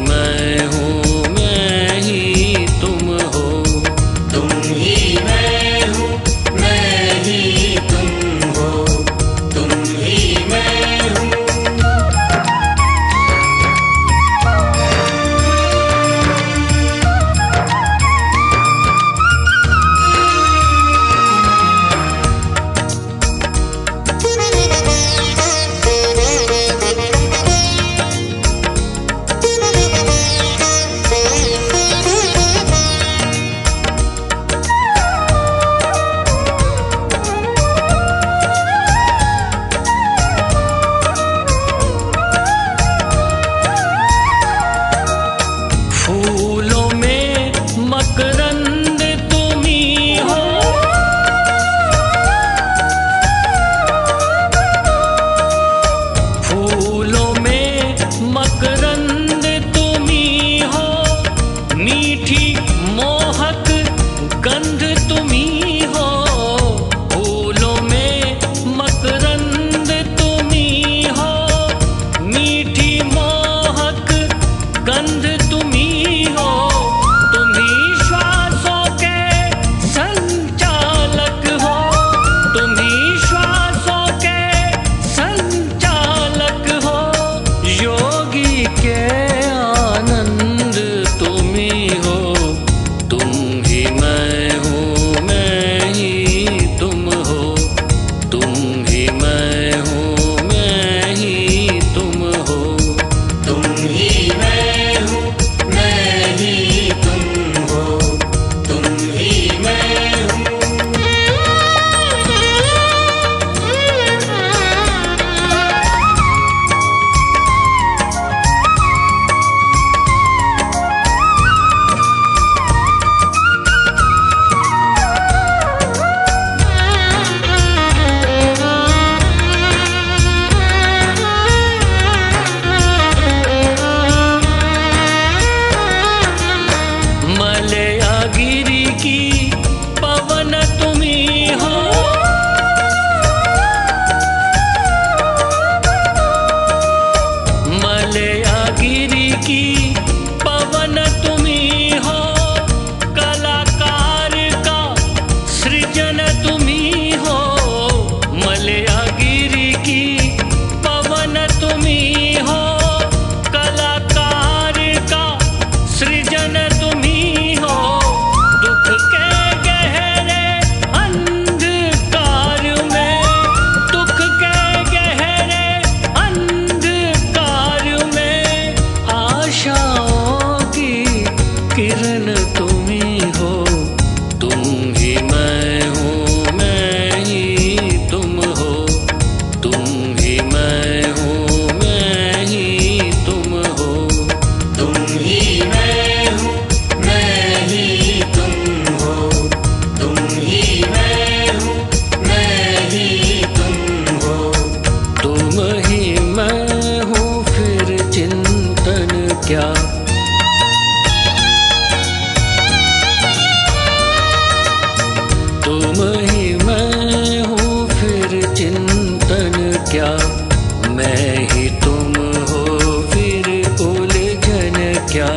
मैं हूँ, मैं ही तुम हो। तुम ही मैं हूँ, मैं ही तुम हो। तुम ही मैं हूँ। फूलों में मकरंद तुम ही हो। फूलों में मकरंद तुम ही हो। मीठी मोहक गंध तुम ही हो। फूलों में मकरंद तुम ही हो। मीठी मोहक गंध तुम ही हो। तुम ही श्वासों के संचालक हो। तुम ही श्वासों के संचालक हो। योगी के आनंद तुम ही हो। तुम ही मैं हूँ, मैं ही तुम हो। तुम ही मैं हूँ, मैं ही तुम हो। तुम ही मैं हूँ, मैं ही तुम हो। तुम ही मैं हूँ। मलयागिरी की पवन तुम ही हो। मलयागिरी की पवन तुम ही हो। कलाकार का सृजन तुम ही हो। मलयागिरी की पवन तुम ही हो। कलाकार का सृजन तुम ही हो। दुख के गहरे अंधकार में, दुख के गहरे अंधकार में आशाओं की किरण तुम ही हो। तुम ही मैं हूँ, मैं ही तुम हो। तुम ही मैं हूँ, मैं ही तुम हो। तुम ही मैं हूँ, मैं ही तुम हो। तुम ही मैं हूँ, मैं ही तुम हो। तुम ही मैं हूँ, फिर चिंतन क्या। तुम ही मैं हूँ, फिर चिंतन क्या। मैं ही तुम हो, फिर उलझन क्या।